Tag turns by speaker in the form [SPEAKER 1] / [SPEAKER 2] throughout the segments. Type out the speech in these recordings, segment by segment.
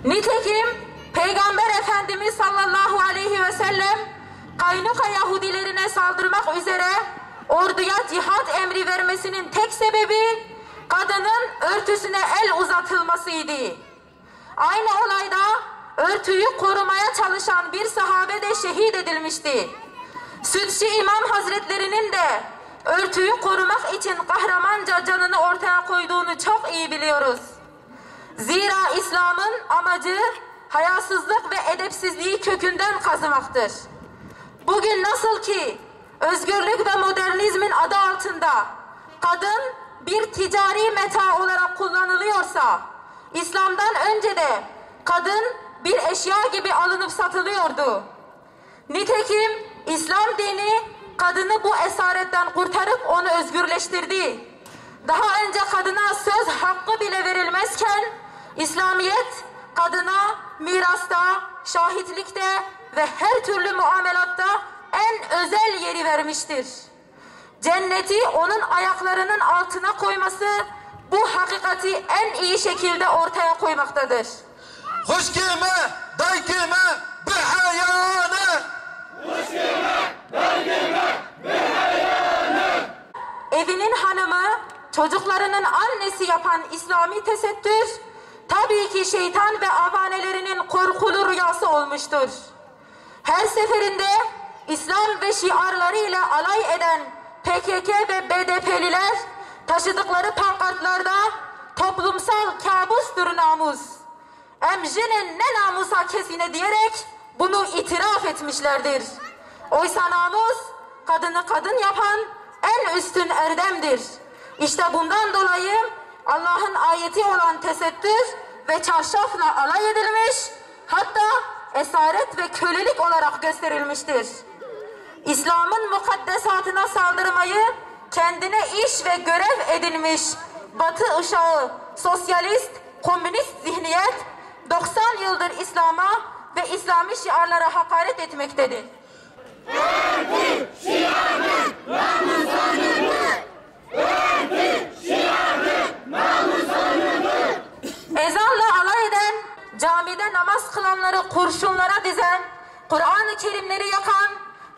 [SPEAKER 1] Nitekim Peygamber Efendimiz sallallahu aleyhi ve sellem Kaynuka Yahudilerine saldırmak üzere orduya cihat emri vermesinin tek sebebi kadının örtüsüne el uzatılmasıydı. Aynı olayda örtüyü korumaya çalışan bir sahabe de şehit edilmişti. Sütçü İmam Hazretlerinin de örtüyü korumak için kahramanca canını ortaya koyduğunu çok iyi biliyoruz. Zira İslam'ın amacı hayasızlık ve edepsizliği kökünden kazımaktır. Bugün nasıl ki özgürlük ve modernizmin adı altında kadın bir ticari meta olarak kullanılıyorsa, İslam'dan önce de kadın bir eşya gibi alınıp satılıyordu. Nitekim İslam dini kadını bu esaretten kurtarıp onu özgürleştirdi. Daha önce kadına söz hakkı bile verilmezken İslamiyet kadına mirasta, şahitlikte ve her türlü muamelatta en özel yeri vermiştir. Cenneti onun ayaklarının altına koyması bu hakikati en iyi şekilde ortaya koymaktadır.
[SPEAKER 2] Hoş gelme, day gelme, behayane. Hoş gelme, day gelme, behayane.
[SPEAKER 1] Evinin hanımı, çocuklarının annesi yapan İslami tesettür, tabii ki şeytan ve avanelerinin korkulu rüyası olmuştur. Her seferinde İslam ve şiarlarıyla alay eden PKK ve BDP'liler taşıdıkları pankartlarda toplumsal kabustur namus, emjinin ne namusa kesine diyerek bunu itiraf etmişlerdir. Oysa namus kadını kadın yapan en üstün erdemdir. İşte bundan dolayı Allah'ın ayeti olan tesettür ve çarşafla alay edilmiş, hatta esaret ve kölelik olarak gösterilmiştir. İslam'ın mukaddesatına saldırmayı kendine iş ve görev edinmiş Batı uşağı, sosyalist, komünist zihniyet 90 yıldır İslam'a ve İslami şiarlara hakaret etmektedir.
[SPEAKER 2] Örtü şiardır, namusanıdır. Örtü şiardır, namusanıdır.
[SPEAKER 1] Ezanla alay eden, camide namaz kılanları kurşunlara dizen, Kur'an-ı Kerimleri yakan,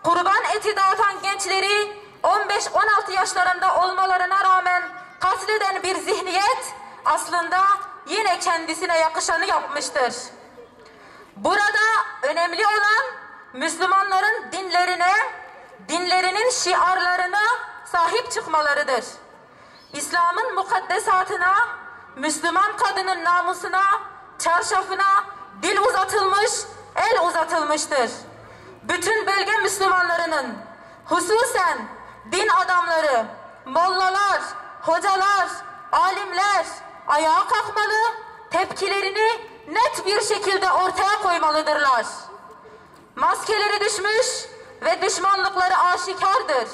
[SPEAKER 1] kurban eti dağıtan gençleri 15-16 yaşlarında olmalarına rağmen katleden bir zihniyet aslında yine kendisine yakışanı yapmıştır. Burada önemli olan Müslümanların dinlerine, dinlerinin şiarlarına sahip çıkmalarıdır. İslam'ın mukaddesatına, Müslüman kadının namusuna, çarşafına dil uzatılmış, el uzatılmıştır. Bütün bölge Müslümanlarının, hususen din adamları, mollalar, hocalar, alimler ayağa kalkmalı, tepkilerini net bir şekilde ortaya koymalıdırlar. Maskeleri düşmüş ve düşmanlıkları aşikardır.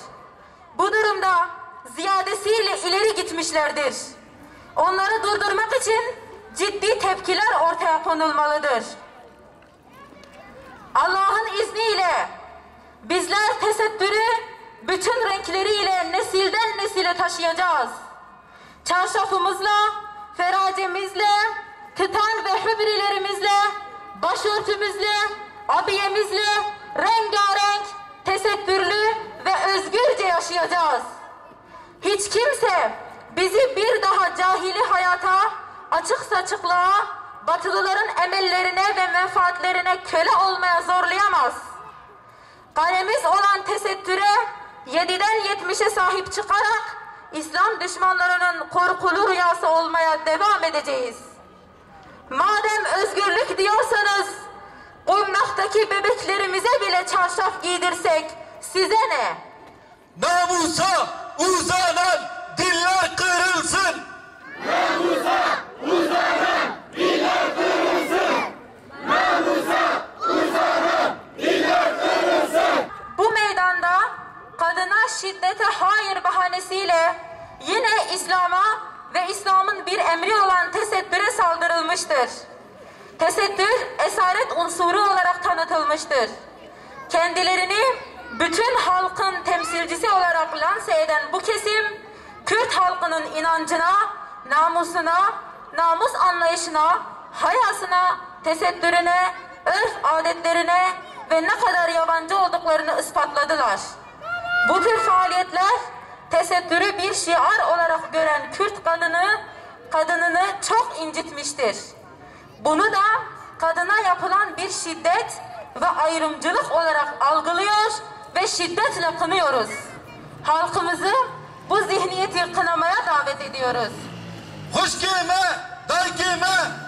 [SPEAKER 1] Bu durumda ziyadesiyle ileri gitmişlerdir. Onları durdurmak için ciddi tepkiler ortaya konulmalıdır. Allah'ın izniyle bizler tesettürü bütün renkleriyle nesilden nesile taşıyacağız. Çarşafımızla, feracemizle, kıtan ve hübrilerimizle, başörtümüzle, abiyemizle rengarenk, tesettürlü ve özgürce yaşayacağız. Hiç kimse bizi bir daha cahili hayata, açık saçıklığa, batılıların emellerine ve menfaatlerine köle olmaya zorlayamaz. Kalemiz olan tesettüre 7'den 70'e sahip çıkarak İslam düşmanlarının korkulu rüyası olmaya devam edeceğiz. Madem özgürlük diyorsanız, Kumnaktaki bebeklerimize bile çarşaf giydirsek size ne?
[SPEAKER 2] Namusa uzanan diller kırılsın. Namusa uzanan diller kırılsın. Namusa uzanan diller kırılsın.
[SPEAKER 1] Bu meydanda kadına şiddete hayır bahanesiyle yine İslam'a ve İslam'ın bir emri olan tesettüre saldırılmıştır. Tesettür esaret unsuru olarak tanıtılmıştır. Kendilerini bütün halkın temsilcisi olarak lanse eden bu kesim, Kürt halkının inancına, namusuna, namus anlayışına, hayasına, tesettürüne, örf adetlerine ve ne kadar yabancı olduklarını ispatladılar. Bu tür faaliyetler tesettürü bir şiar olarak gören Kürt kadınını çok incitmiştir. Bunu da kadına yapılan bir şiddet ve ayrımcılık olarak algılıyor ve şiddetle kınıyoruz. Halkımızı bu zihniyeti kınamaya davet ediyoruz.
[SPEAKER 2] Hoş gelme, dar gelme,